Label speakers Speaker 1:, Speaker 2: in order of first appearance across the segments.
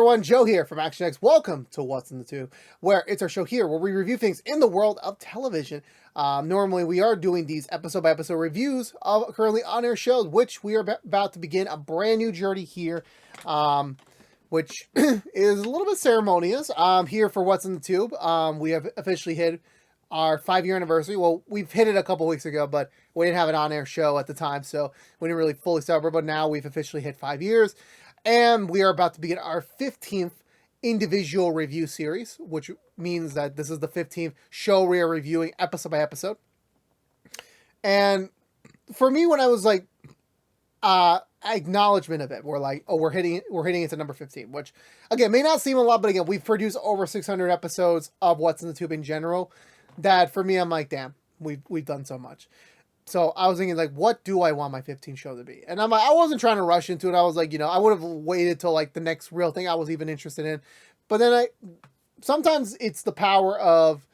Speaker 1: everyone, Joe here from ActionX. Welcome to What's in the Tube, where it's our show here where we review things in the world of television. Normally, we are doing these episode-by-episode reviews of currently on-air shows, which we are about to begin a brand new journey here, which is a little bit ceremonious. Here for What's in the Tube, we have officially hit our 5-year anniversary. Well, we've hit it a couple weeks ago, but we didn't have an on-air show at the time, so we didn't really fully celebrate, but now we've officially hit 5 years. And we are about to begin our 15th individual review series, which means that this is the 15th show we are reviewing episode by episode. And for me, when I was like, acknowledgement of it, we're like, oh, we're hitting it to number 15, which again, may not seem a lot, but again, we've produced over 600 episodes of What's in the Tube in general, that for me, I'm like, damn, we've done so much. So I was thinking, like, what do I want my 15th show to be? And I'm like, I wasn't trying to rush into it. I was like, I would have waited till like the next real thing I was even interested in. But then sometimes it's the power of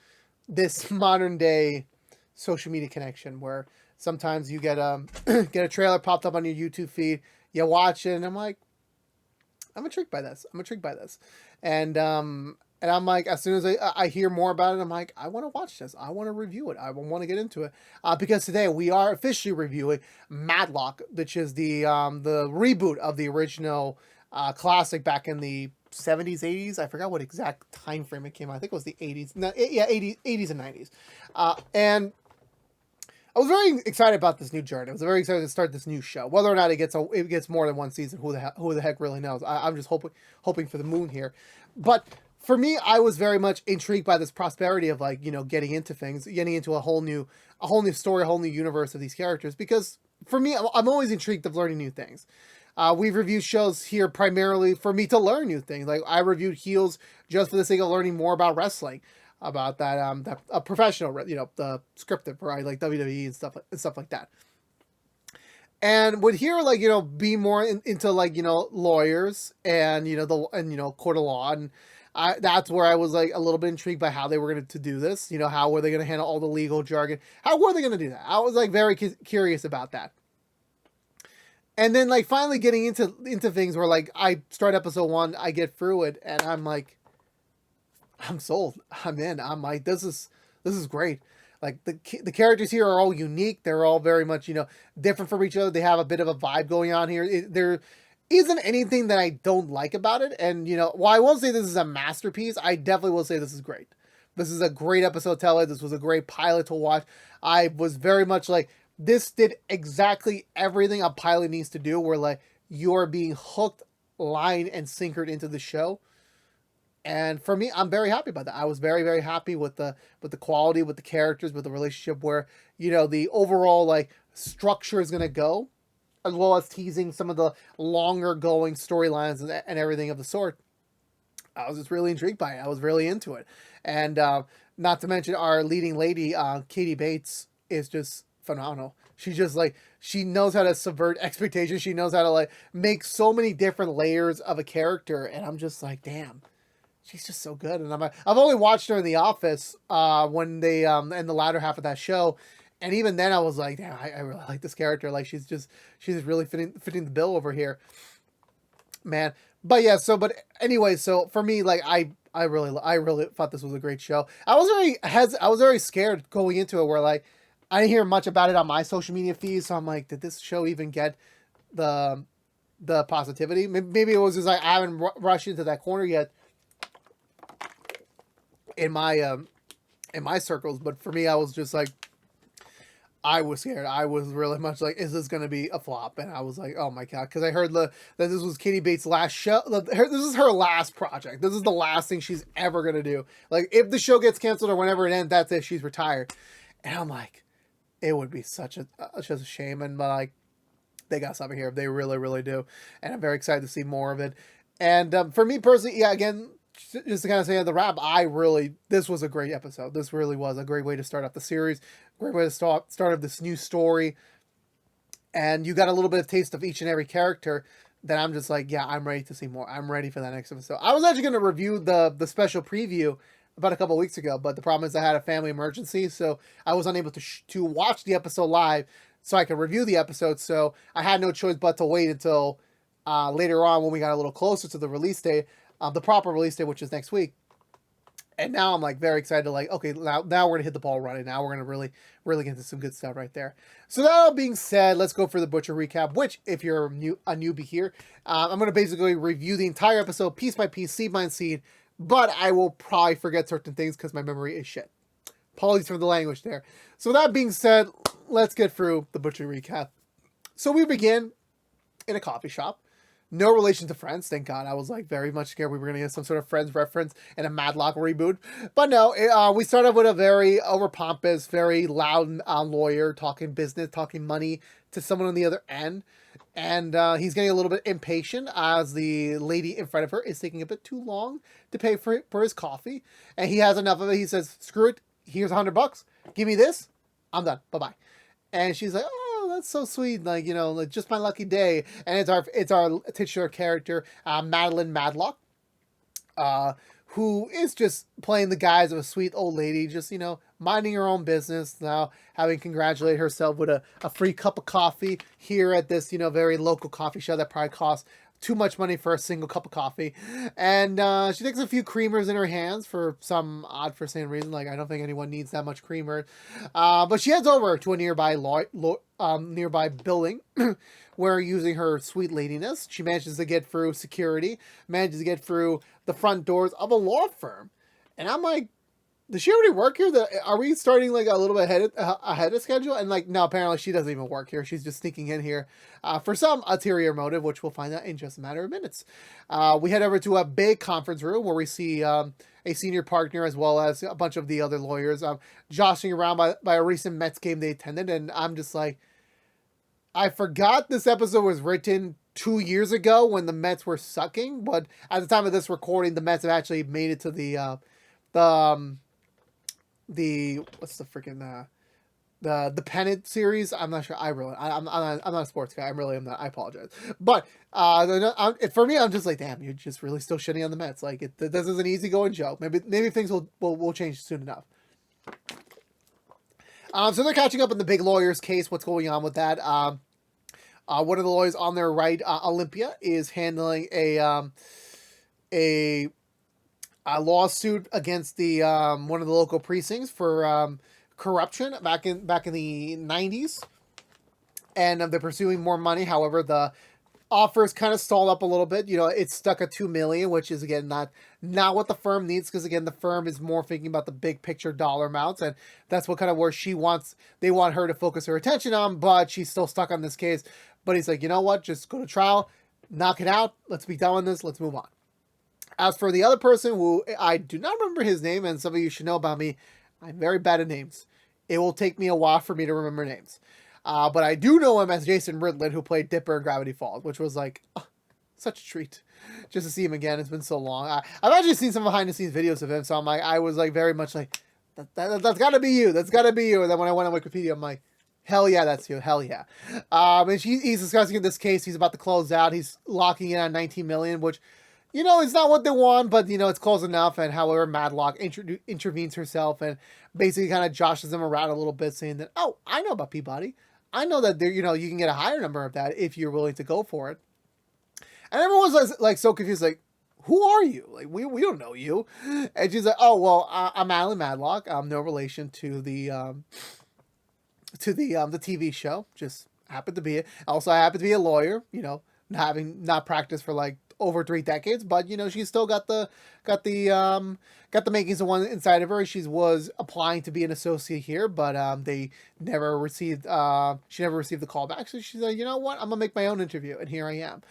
Speaker 1: this modern day social media connection where sometimes you get a trailer popped up on your YouTube feed, you watch it, and I'm like, I'm intrigued by this. And I'm like, as soon as I hear more about it, I'm like, I want to watch this. I want to review it. I want to get into it. Because today we are officially reviewing Matlock, which is the reboot of the original classic back in the 70s, 80s. I forgot what exact time frame it came out. I think it was the 80s. No, yeah, 80s and 90s. And I was very excited about this new journey. I was very excited to start this new show. Whether or not it gets more than one season, who the heck really knows? I'm just hoping for the moon here. But for me, I was very much intrigued by this prosperity of like, getting into things, getting into a whole new story, a whole new universe of these characters. Because for me, I'm always intrigued of learning new things. We've reviewed shows here primarily for me to learn new things. Like I reviewed Heels just for the sake of learning more about wrestling, about that professional, the scripted, right, like WWE and stuff like that. And would here like be more into like lawyers and court of law, and that's where I was like a little bit intrigued by how they were going to do this. How were they going to handle all the legal jargon? How were they going to do that? I was like very curious about that. And then like finally getting into things where like I start episode 1, I get through it, and I'm like, I'm sold. I'm in. I'm like, this is great. Like the characters here are all unique. They're all very much different from each other. They have a bit of a vibe going on here. There isn't anything that I don't like about it. And while I won't say this is a masterpiece, I definitely will say this is great. This is a great episode to tell it. This was a great pilot to watch. I was very much like, this did exactly everything a pilot needs to do, where like you're being hooked line and sinkered into the show. And for me, I'm very happy about that. I was very, very happy with the quality, with the characters, with the relationship, where the overall like structure is going to go, as well as teasing some of the longer going storylines and everything of the sort. I was just really intrigued by it. I was really into it. And not to mention our leading lady, Katie Bates, is just phenomenal. She's just like, she knows how to subvert expectations. She knows how to like make so many different layers of a character. And I'm just like, damn, she's just so good. And I've only watched her in The Office when they in the latter half of that show. And even then I was like, damn, I really like this character. Like she's just really fitting the bill over here, man. But yeah, but anyway, so for me, like I really thought this was a great show. I was very scared going into it, where like I didn't hear much about it on my social media feed. So I'm like, did this show even get the positivity? Maybe it was just like I haven't rushed into that corner yet in my circles. But for me, I was just like, I was scared. I was really much like, is this going to be a flop? And I was like, oh my God. Because I heard that this was Katie Bates' last show. This is her last project. This is the last thing she's ever going to do. Like, if the show gets canceled or whenever it ends, that's it. She's retired. And I'm like, it would be such a shame. And like, they got something here. They really, really do. And I'm very excited to see more of it. And for me personally, yeah, again, just to kind of say at the wrap, this was a great episode. This really was a great way to start off the series. Great way to start of this new story. And you got a little bit of taste of each and every character that I'm just like, yeah, I'm ready to see more. I'm ready for that next episode. I was actually going to review the special preview about a couple weeks ago, but the problem is I had a family emergency, so I was unable to watch the episode live so I could review the episode. So I had no choice but to wait until later on when we got a little closer to the release date. the proper release date, which is next week. And now I'm like very excited to like, okay, now we're gonna hit the ball running. Now we're gonna really get into some good stuff right there. So that all being said, let's go for the Butcher recap. Which, if you're a newbie here, I'm gonna basically review the entire episode piece by piece, seed by seed. But I will probably forget certain things because my memory is shit. Apologies for the language there. So that being said, let's get through the Butcher recap. So we begin in a coffee shop. No relation to Friends, thank God. I was like very much scared we were going to get some sort of Friends reference and a Matlock reboot. But no, we start off with a very over-pompous, very loud lawyer talking business, talking money to someone on the other end. And he's getting a little bit impatient as the lady in front of her is taking a bit too long to pay for his coffee. And he has enough of it. He says, screw it, here's $100. Give me this. I'm done. Bye-bye. And she's like, oh, that's so sweet. Like, you know, like just my lucky day. And it's our titular character, Madeline Matlock, who is just playing the guise of a sweet old lady, just, you know, minding her own business now, having congratulated herself with a free cup of coffee here at this, you know, very local coffee shop that probably costs too much money for a single cup of coffee. And she takes a few creamers in her hands for some odd for same reason. Like, I don't think anyone needs that much creamer. But she heads over to a nearby nearby building where, using her sweet ladiness, she manages to get through security, manages to get through the front doors of a law firm. And I'm like, does she already work here? Are we starting like a little bit ahead of schedule? And like, no, apparently she doesn't even work here. She's just sneaking in here for some ulterior motive, which we'll find out in just a matter of minutes. We head over to a big conference room where we see a senior partner as well as a bunch of the other lawyers joshing around by a recent Mets game they attended. And I'm just like, I forgot this episode was written 2 years ago when the Mets were sucking. But at the time of this recording, the Mets have actually made it to the what's the freaking the pennant series. I'm not sure. I'm not a sports guy. I'm not. I apologize. But for me, I'm just like, damn, you're just really still shitting on the Mets. Like, this is an easygoing joke. Maybe things will change soon enough. So they're catching up in the big lawyer's case. What's going on with that? One of the lawyers on their right, Olympia, is handling a lawsuit against the one of the local precincts for corruption back in the 90s, and they're pursuing more money. However, the offers kind of stalled up a little bit. You know, it's stuck at $2 million, which is again not what the firm needs, because again the firm is more thinking about the big picture dollar amounts, and that's what kind of where they want her to focus her attention on. But she's still stuck on this case. But he's like, you know what? Just go to trial, knock it out. Let's be done with this. Let's move on. As for the other person, who I do not remember his name, and some of you should know about me, I'm very bad at names. It will take me a while for me to remember names. But I do know him as Jason Ridlin, who played Dipper in Gravity Falls, which was like such a treat just to see him again. It's been so long. I've actually seen some behind-the-scenes videos of him, so I was like very much like, that's got to be you. That's got to be you. And then when I went on Wikipedia, I'm like, hell yeah, that's you. Hell yeah. And he's discussing this case. He's about to close out. He's locking in on $19 million, which, you know, it's not what they want, but, you know, it's close enough. And however, Matlock intervenes herself and basically kind of joshes them around a little bit, saying that, oh, I know about Peabody. I know that you can get a higher number of that if you're willing to go for it. And everyone was like so confused, like, who are you? Like, we don't know you. And she's like, oh, well, I'm Alan Matlock. I'm no relation to the TV show. Just happened to be it. Also, I happen to be a lawyer, you know, not practiced for like over 3 decades, but you know, she's still got the makings of one inside of her. She was applying to be an associate here, but they never received she never received the call back. So she's like, you know what, I'm gonna make my own interview, and here I am.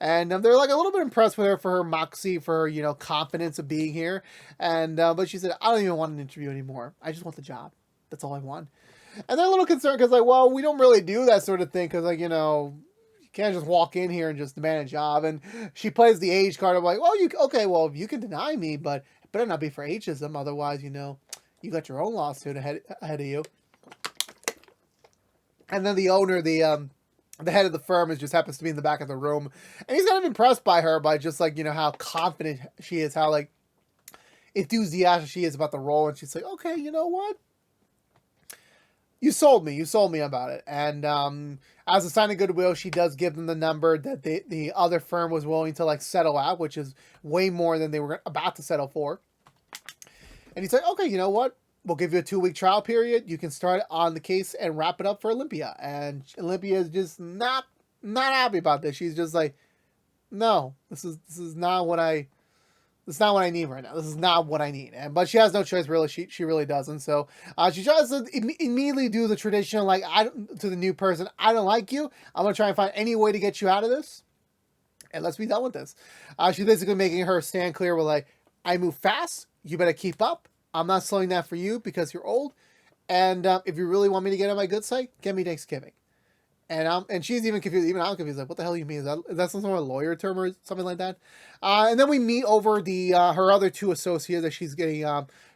Speaker 1: And they're like a little bit impressed with her for her moxie, for her, you know, confidence of being here. And but she said, I don't even want an interview anymore. I just want the job. That's all I want. And they're a little concerned because, like, well, we don't really do that sort of thing because, like, you know, you can't just walk in here and just demand a job. And she plays the age card of like, well, well, you can deny me, but it better not be for ageism. Otherwise, you know, you got your own lawsuit ahead of you. And then the owner, the head of the firm, just happens to be in the back of the room. And he's kind of impressed by her, by just, like, you know, how confident she is, how, like, enthusiastic she is about the role. And she's like, okay, you know what? You sold me about it. And as a sign of goodwill, she does give them the number that the other firm was willing to like settle out, which is way more than they were about to settle for. And he's like, okay, you know what? We'll give you a 2-week trial period. You can start on the case and wrap it up for Olympia. And Olympia is just not happy about this. She's just like, no, this is not what I need right now. This is not what I need. But she has no choice, really. She really doesn't. So she tries to immediately do the traditional, like, to the new person, I don't like you. I'm going to try and find any way to get you out of this. And let's be done with this. She's basically making her stand clear with, like, I move fast. You better keep up. I'm not slowing that for you because you're old. And if you really want me to get on my good side, get me Thanksgiving. And she's even confused. Even I'm confused. Like, what the hell do you mean? Is that some sort of lawyer term or something like that? And then we meet over the her other 2 associates that she's getting.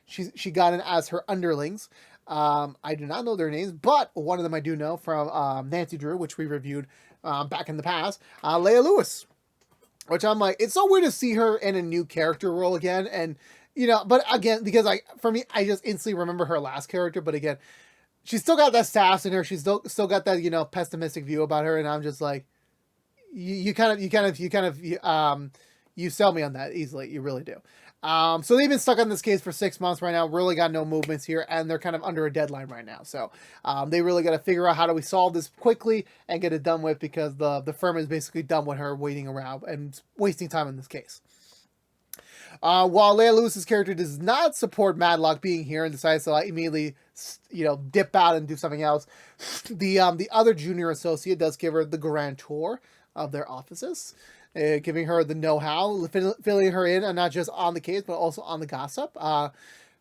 Speaker 1: She got in as her underlings. I do not know their names, but one of them I do know from Nancy Drew, which we reviewed back in the past. Leia Lewis, which I'm like, it's so weird to see her in a new character role again. And but again, because for me, I just instantly remember her last character. But again, she's still got that sass in her. She's still got that, pessimistic view about her. And I'm just like, you sell me on that easily. You really do. So they've been stuck on this case for 6 months right now. Really got no movements here. And they're kind of under a deadline right now. So, they really got to figure out how do we solve this quickly and get it done with, because the firm is basically done with her waiting around and wasting time in this case. While Leia Lewis's character does not support Matlock being here and decides to immediately, dip out and do something else, the other junior associate does give her the grand tour of their offices, giving her the know-how, filling her in, and not just on the case, but also on the gossip.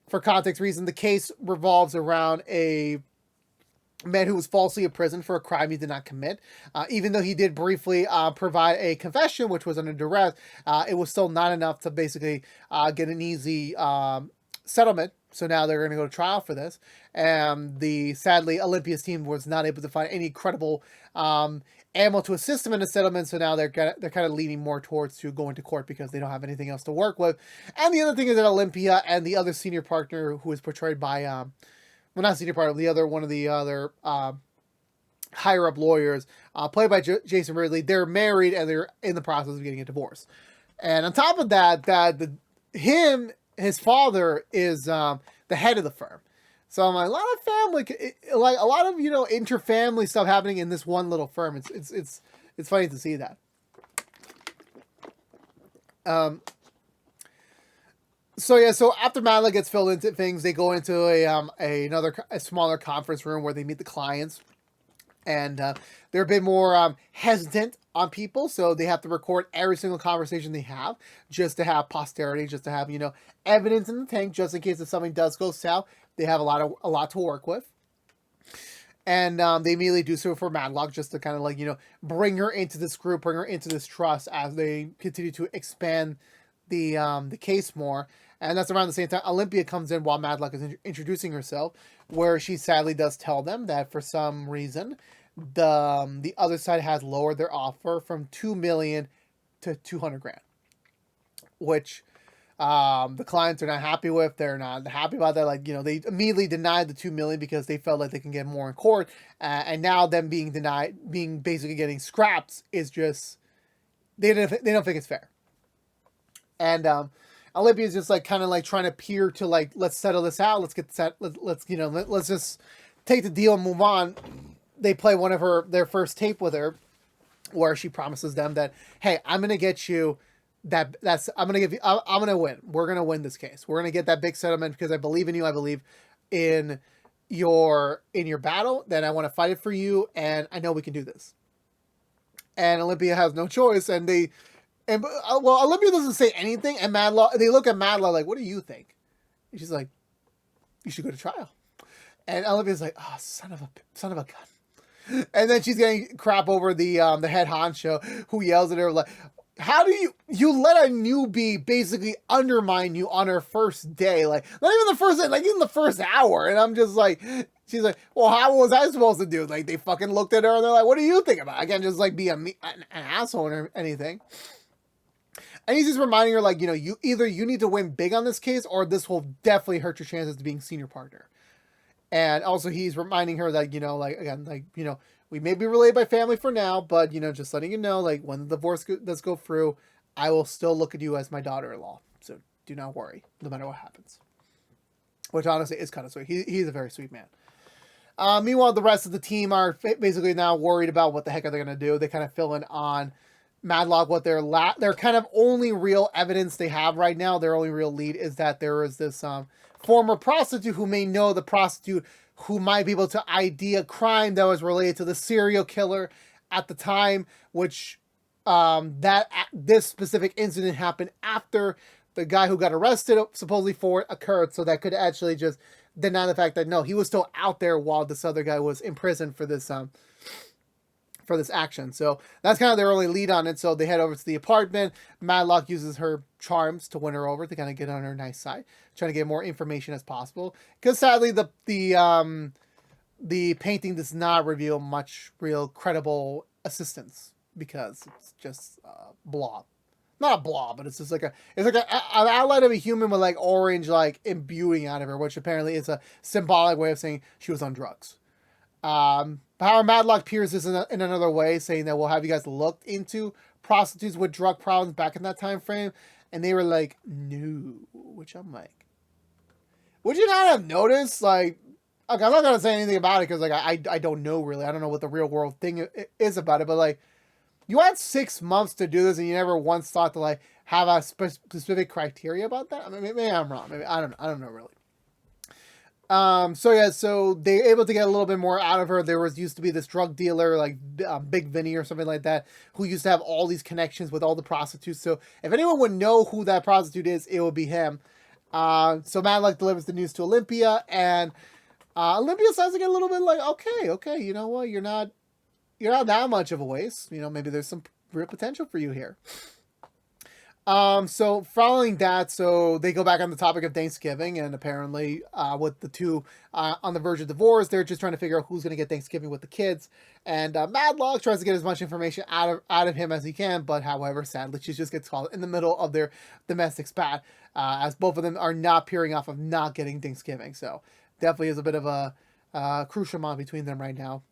Speaker 1: For context reason, the case revolves around a man who was falsely imprisoned for a crime he did not commit. Even though he did briefly provide a confession, which was under duress, it was still not enough to basically get an easy settlement. So now they're going to go to trial for this. And sadly, Olympia's team was not able to find any credible ammo to assist them in the settlement. So now they're kind of leaning more towards to going to court because they don't have anything else to work with. And the other thing is that Olympia and the other senior partner, who is portrayed by well, not senior partner, one of the other higher up lawyers, played by Jason Ridley, they're married and they're in the process of getting a divorce. And on top of that, his father is the head of the firm. So I'm like, a lot of family, like a lot of inter-family stuff happening in this one little firm. It's funny to see that. So after Matlock gets filled into things, they go into a smaller conference room where they meet the clients, and they're a bit more hesitant on people, so they have to record every single conversation they have just to have posterity, just to have evidence in the tank, just in case if something does go south, they have a lot to work with. And they immediately do so for Matlock, just to kind of bring her into this group, bring her into this trust as they continue to expand the case more. And that's around the same time Olympia comes in while Matlock is introducing herself, where she sadly does tell them that for some reason the other side has lowered their offer from $2 million to $200,000, which the clients are not happy with. They're not happy about that. They immediately denied the $2 million because they felt like they can get more in court, and now them being basically getting scraps is just they don't think it's fair. And Olympia's just kind of trying to peer to let's settle this out. Let's get set. Let's just take the deal and move on. They play one of their first tape with her, where she promises them that, hey, I'm gonna get you I'm gonna win. We're gonna win this case. We're gonna get that big settlement because I believe in you. I believe in your battle. Then I want to fight it for you, and I know we can do this. And Olympia has no choice, and Olympia doesn't say anything, and they look at Matlock like, what do you think? And she's like, you should go to trial. And Olympia's like, oh, son of a gun. And then she's getting crap over the head honcho, who yells at her like, how do you let a newbie basically undermine you on her first day? Not even the first day, even the first hour. And I'm just like, she's like, well, how was I supposed to do? They fucking looked at her and they're like, what do you think about it? I can't just be an asshole or anything. And he's just reminding her you need to win big on this case, or this will definitely hurt your chances of being senior partner. And also he's reminding her that, you know, like, again, like, you know, we may be related by family for now, but, you know, just letting you know, like, when the divorce does go through, I will still look at you as my daughter-in-law. So do not worry, no matter what happens. Which honestly is kind of sweet. He's a very sweet man. Meanwhile, the rest of the team are basically now worried about what the heck are they going to do. They kind of fill in on Matlock what their kind of only real evidence they have right now. Their only real lead is that there is this former prostitute who may know the prostitute who might be able to ID a crime that was related to the serial killer at the time, which this specific incident happened after the guy who got arrested supposedly for it occurred. So that could actually just deny the fact that no, he was still out there while this other guy was in prison for this action. So that's kind of their only lead on it. So they head over to the apartment. Matlock uses her charms to win her over, to kind of get on her nice side, trying to get more information as possible. Because sadly, the painting does not reveal much real credible assistance, because it's just a blob. Not a blob, but it's just like an outline of a human with like orange like imbuing out of her, which apparently is a symbolic way of saying she was on drugs. However, Matlock peers this in another way, saying that we'll have you guys looked into prostitutes with drug problems back in that time frame, and they were like, no, which I'm like, would you not have noticed? Like, okay, I'm not gonna say anything about it because like I don't know really. I don't know what the real world thing is about it, but like, you had 6 months to do this, and you never once thought to like have a specific criteria about that. I mean, maybe I'm wrong. Maybe I don't know really. So they're able to get a little bit more out of her. There used to be this drug dealer, like Big Vinny or something like that, who used to have all these connections with all the prostitutes. So if anyone would know who that prostitute is, it would be him. So Matlock delivers the news to Olympia, and Olympia starts to get a little bit like, okay, you know what, you're not that much of a waste. You know, maybe there's some real potential for you here. So following that, so they go back on the topic of Thanksgiving, and apparently, with the two, on the verge of divorce, they're just trying to figure out who's going to get Thanksgiving with the kids. And, Matlock tries to get as much information out of him as he can, but however, sadly, she just gets caught in the middle of their domestic spat, as both of them are not peering off of not getting Thanksgiving. So definitely is a bit of a crucial moment between them right now.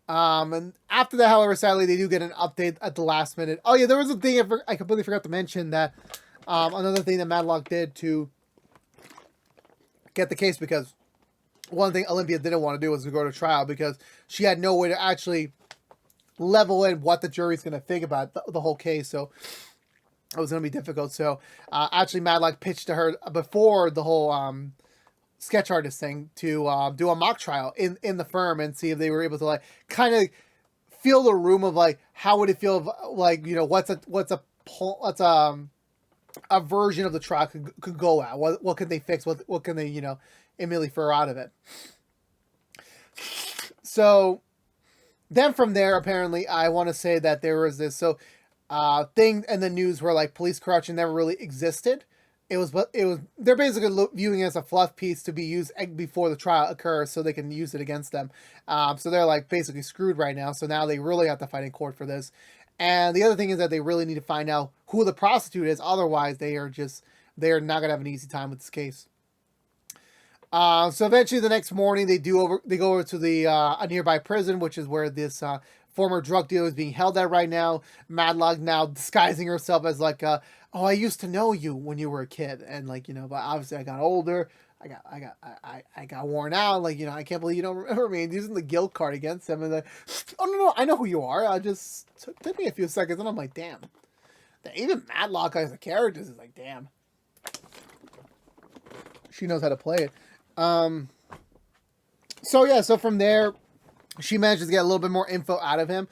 Speaker 1: And after that, however, sadly, they do get an update at the last minute. Oh yeah, there was a thing I completely forgot to mention, that another thing that Matlock did to get the case, because one thing Olympia didn't want to do was to go to trial, because she had no way to actually level in what the jury's going to think about the whole case. So it was going to be difficult. So actually, Matlock pitched to her before the whole sketch artist thing to do a mock trial in the firm and see if they were able to like kind of feel the room of like how would it feel if, like, you know, what's a version of the trial could go at, what can they fix, what can they, you know, immediately throw out of it. So then from there, apparently, I want to say that there was this thing in the news where like police corruption never really existed. They're basically viewing it as a fluff piece to be used before the trial occurs so they can use it against them. So they're like basically screwed right now. So now they really have to fight in court for this. And the other thing is that they really need to find out who the prostitute is. Otherwise, they are not going to have an easy time with this case. So eventually the next morning they go over to a nearby prison, which is where this former drug dealer is being held at right now. Matlock now disguising herself as like, oh, I used to know you when you were a kid, and like, you know, but obviously I got older, I got worn out, like, you know, I can't believe you don't remember me, and using the guilt card against him, and like, oh no, I know who you are. I just took me a few seconds, and I'm like, damn. Even Matlock as a character is like, damn. She knows how to play it. So from there, she manages to get a little bit more info out of him.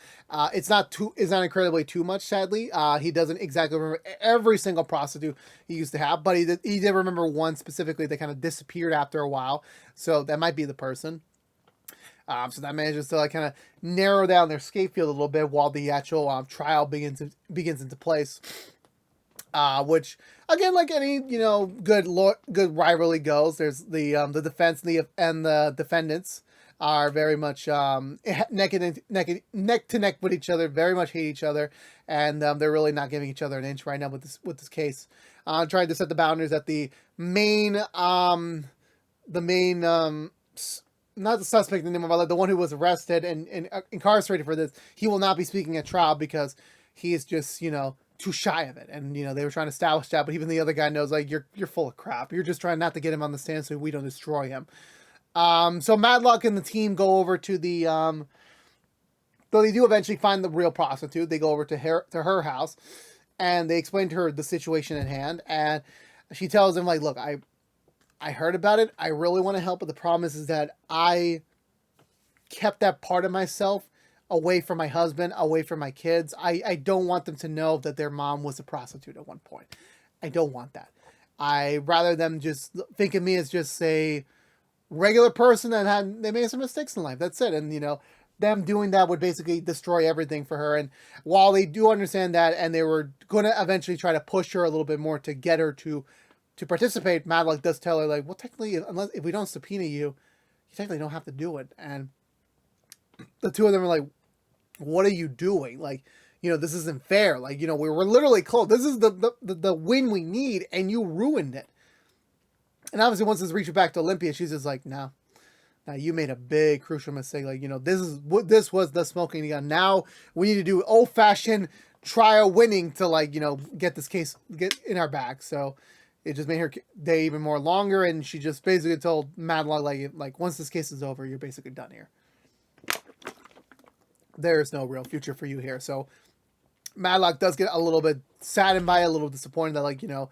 Speaker 1: It's not incredibly too much, sadly. He doesn't exactly remember every single prostitute he used to have, but he did remember one specifically that kind of disappeared after a while. So that might be the person. So that manages to like kind of narrow down their escape field a little bit while the actual trial begins into place. Which again, like any, you know, good rivalry goes, there's the defense and the defendants are very much neck to neck with each other, very much hate each other, and they're really not giving each other an inch right now with this case. Trying to set the boundaries at the main the main not the suspect anymore, but like the one who was arrested and incarcerated for this, he will not be speaking at trial because he is just, you know, too shy of it. And, you know, they were trying to establish that, but even the other guy knows, like, you're full of crap. You're just trying not to get him on the stand so we don't destroy him. So Matlock and the team go over to the though they do eventually find the real prostitute. They go over to her house, and they explain to her the situation at hand, and she tells them, like, look, I heard about it. I really want to help, but the problem is that I kept that part of myself away from my husband, away from my kids. I don't want them to know that their mom was a prostitute at one point. I don't want that. I rather them just think of me as just a regular person that they made some mistakes in life. That's it. And, you know, them doing that would basically destroy everything for her. And while they do understand that, and they were going to eventually try to push her a little bit more to get her to participate, Matlock does tell her, like, well, technically, unless if we don't subpoena you, you technically don't have to do it. And the two of them are like, what are you doing? Like, you know, this isn't fair. Like, you know, we were literally close. This is the win we need, and you ruined it. And obviously, once it's reached back to Olympia, she's just like, no. Now you made a big crucial mistake. Like, you know, this was the smoking gun. Now we need to do old-fashioned trial winning to, like, you know, get this case in our back. So it just made her day even more longer, and she just basically told Matlock, like once this case is over, you're basically done here. There's no real future for you here. So Matlock does get a little bit saddened by it, a little disappointed that, like, you know,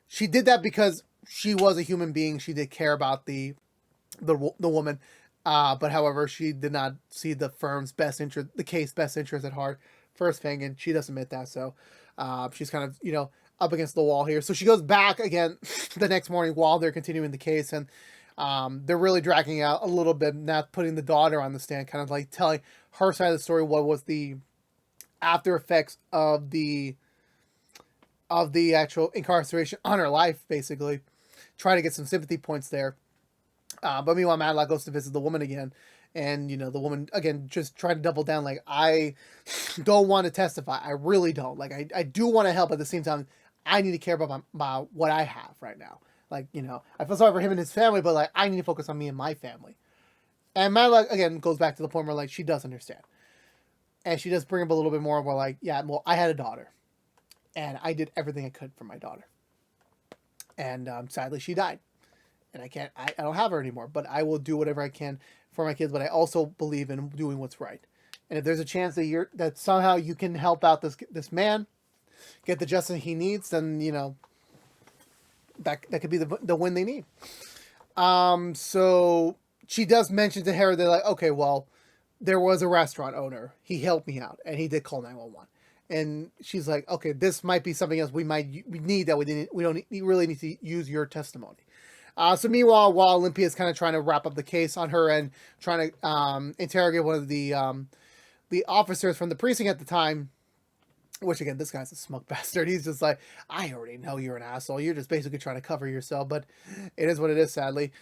Speaker 1: she did that because she was a human being. She did care about the woman, but however, she did not see the firm's best interest, the case best interest at heart first thing, and she does admit that. So she's kind of, you know, up against the wall here. So she goes back again the next morning while they're continuing the case, and they're really dragging out a little bit, not putting the daughter on the stand, kind of like telling her side of the story, what was the after effects of the actual incarceration on her life, basically trying to get some sympathy points there. But meanwhile, Matlock goes to visit the woman again, and, you know, the woman again just trying to double down, like, I don't want to testify. I really don't. Like, I do want to help, but at the same time, I need to care about what I have right now. Like, you know, I feel sorry for him and his family, but, like, I need to focus on me and my family. And Matlock again goes back to the point where, like, she does understand, and she does bring up a little bit more where, like, yeah, well, I had a daughter, and I did everything I could for my daughter, and sadly, she died. And I don't have her anymore, but I will do whatever I can for my kids. But I also believe in doing what's right. And if there's a chance that somehow you can help out this man, get the justice he needs, then, you know, that could be the win they need. So she does mention to her, they're like, okay, well, there was a restaurant owner. He helped me out, and he did call 911. And she's like, okay, this might be something else we need that we don't really need to use your testimony. So meanwhile, while Olympia is kind of trying to wrap up the case on her end, trying to interrogate one of the officers from the precinct at the time, which again, this guy's a smug bastard. He's just like, I already know you're an asshole. You're just basically trying to cover yourself, but it is what it is, sadly.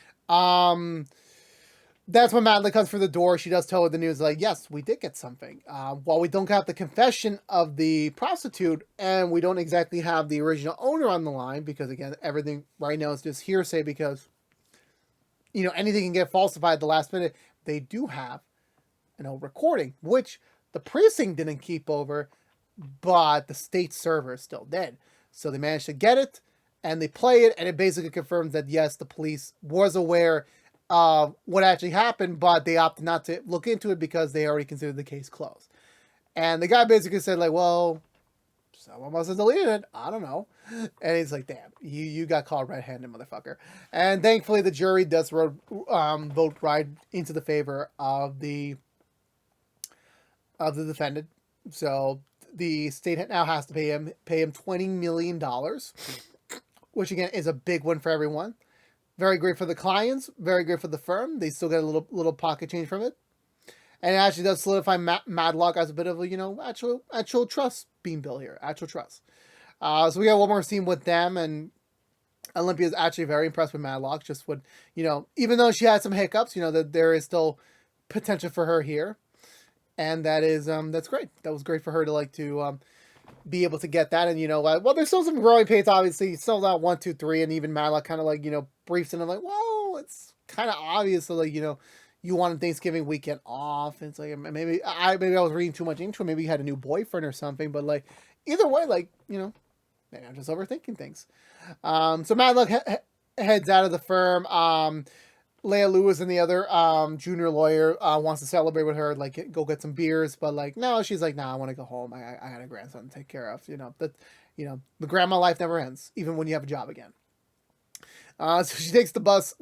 Speaker 1: That's when Madeline comes through the door. She does tell her the news, like, yes, we did get something. While we don't have the confession of the prostitute, and we don't exactly have the original owner on the line, because, again, everything right now is just hearsay because, you know, anything can get falsified at the last minute. They do have an old recording, which the precinct didn't keep over, but the state server still did. So they managed to get it, and they play it, and it basically confirms that, yes, the police was aware what actually happened, but they opted not to look into it because they already considered the case closed. And the guy basically said, like, well, someone must have deleted it. I don't know. And he's like, damn, you got caught red-handed, motherfucker. And thankfully, the jury does vote right into the favor of the defendant. So the state now has to pay him $20 million, which again is a big one for everyone. Very great for the clients, very great for the firm. They still get a little pocket change from it. And it actually does solidify Matlock as a bit of a, you know, actual trust being built here. Actual trust. So we got one more scene with them, and Olympia is actually very impressed with Matlock. Just with, you know, even though she had some hiccups, you know, that there is still potential for her here. And that is, that's great. That was great for her to, like, to be able to get that. And, you know, well, there's still some growing pains, obviously. It's still not 1, 2, 3. And even Matlock kind of, like, you know, briefs, and I'm like, well, it's kind of obvious that, like, you wanted Thanksgiving weekend off. And it's like, maybe I was reading too much into it. Maybe you had a new boyfriend or something. But like, either way, like, maybe I'm just overthinking things. So Matlock heads out of the firm. Leah Lewis and the other junior lawyer wants to celebrate with her, like go get some beers, but like no, she's like, nah, I want to go home. I had a grandson to take care of. The grandma life never ends, even when you have a job again. So she takes the bus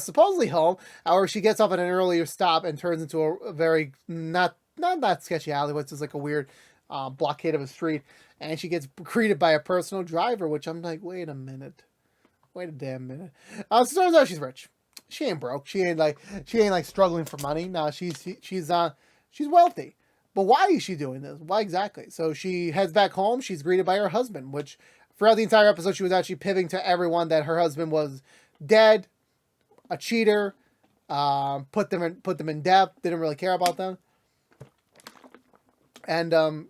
Speaker 1: supposedly home. However, she gets off at an earlier stop and turns into a very not that sketchy alley, but it's just like a weird blockade of a street, and she gets greeted by a personal driver, which I'm like, wait a damn minute. So it turns out she's rich. She ain't broke. She ain't like struggling for money. No, she's wealthy. But why is she doing this? Why exactly? So she heads back home. She's greeted by her husband, which throughout the entire episode she was actually pivoting to everyone that her husband was dead, a cheater, put them in debt, didn't really care about them, and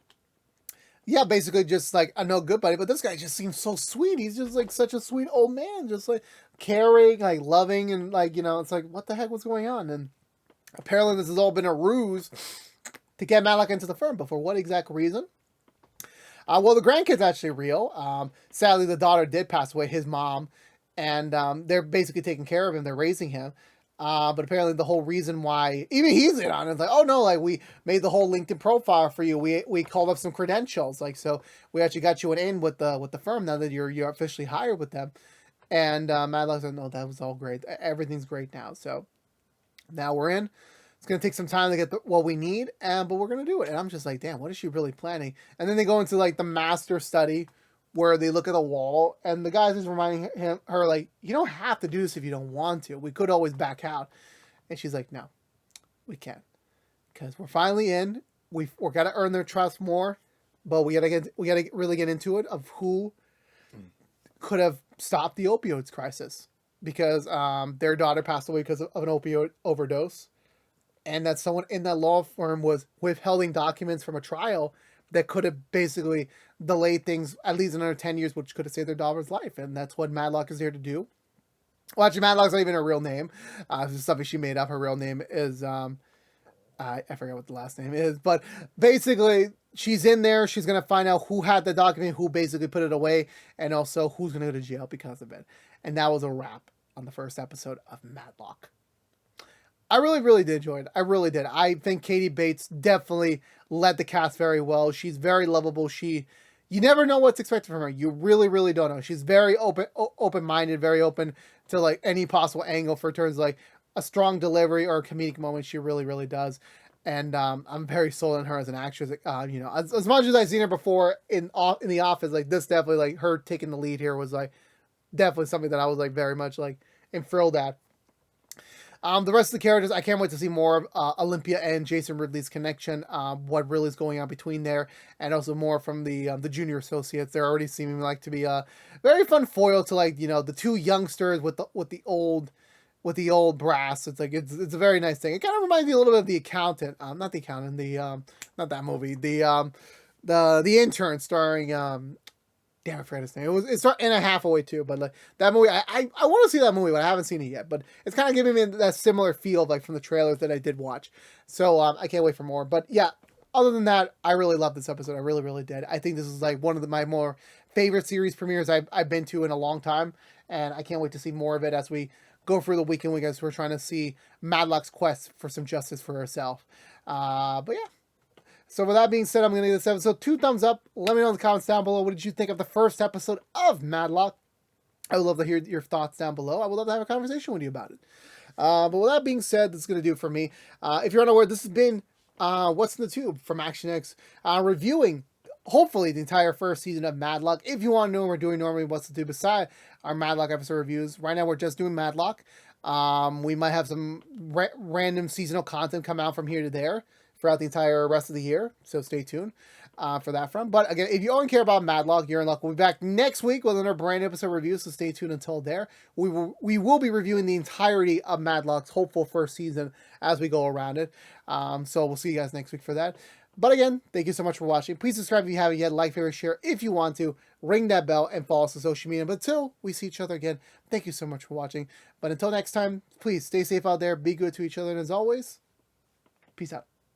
Speaker 1: yeah, basically just like a no good buddy. But this guy just seems so sweet. He's just like such a sweet old man, just like caring, like loving, and like it's like what the heck was going on? And apparently this has all been a ruse to get Matlock into the firm. But for what exact reason? Well, the grandkid's actually real. Sadly, the daughter did pass away, his mom, and they're basically taking care of him. They're raising him. But apparently the whole reason why even he's in on it, like, oh no, like we made the whole LinkedIn profile for you. We called up some credentials, like, so we actually got you an in with the firm now that you're officially hired with them. And Matlock's like, no, that was all great. Everything's great now. So now we're in. It's gonna take some time to get what we need, but we're gonna do it. And I'm just like, damn, what is she really planning? And then they go into like the master study, where they look at the wall, and the guy's just reminding her, like, you don't have to do this if you don't want to. We could always back out. And she's like, no, we can't. Because we're finally in. We're got to earn their trust more, but we got to really get into it of who could have stopped the opioids crisis. Because their daughter passed away because of an opioid overdose. And that someone in that law firm was withholding documents from a trial that could have basically delayed things at least another 10 years, which could have saved their daughter's life. And that's what Matlock is here to do. Well, actually, Matlock's not even her real name. This is something she made up. Her real name is, I forget what the last name is. But basically, she's in there. She's going to find out who had the document, who basically put it away, and also who's going to go to jail because of it. And that was a wrap on the first episode of Matlock. I really, really did enjoy it. I really did. I think Katie Bates definitely led the cast very well. She's very lovable. You never know what's expected from her. You really, really don't know. She's very open-minded, very open to like any possible angle for terms like a strong delivery or a comedic moment. She really, really does. And I'm very sold on her as an actress. As much as I've seen her before in The Office, like this definitely, like her taking the lead here was like definitely something that I was like very much like enthralled at. The rest of the characters, I can't wait to see more of Olympia and Jason Ridley's connection, what really is going on between there, and also more from the junior associates. They're already seeming like to be a very fun foil to like the two youngsters with the old brass. It's like it's a very nice thing. It kind of reminds me a little bit of The Accountant, not The Accountant, not that movie, the Intern starring damn, I forgot his name. It's in a half away too, but like that movie, I want to see that movie, but I haven't seen it yet. But it's kind of giving me that similar feel, like from the trailers that I did watch. So I can't wait for more. But yeah, other than that, I really loved this episode. I really, really did. I think this is like one of my more favorite series premieres I've been to in a long time, and I can't wait to see more of it as we go through the weekend. As we're trying to see Matlock's quest for some justice for herself. But yeah. So with that being said, I'm going to give this episode 2 thumbs up. Let me know in the comments down below. What did you think of the first episode of Matlock? I would love to hear your thoughts down below. I would love to have a conversation with you about it. But with that being said, that's going to do it for me. If you're unaware, this has been What's in the Tube from ActionX, reviewing, hopefully, the entire first season of Matlock. If you want to know what we're doing normally, What's in the Tube beside our Matlock episode reviews. Right now, we're just doing Matlock. We might have some random seasonal content come out from here to there throughout the entire rest of the year. So stay tuned for that front. But again, if you only care about Matlock, you're in luck. We'll be back next week with another brand new episode review. So stay tuned until there. We will be reviewing the entirety of Matlock's hopeful first season as we go around it. So we'll see you guys next week for that. But again, thank you so much for watching. Please subscribe if you haven't yet. Like, favorite, share if you want to. Ring that bell and follow us on social media. But until we see each other again, thank you so much for watching. But until next time, please stay safe out there. Be good to each other. And as always, peace out.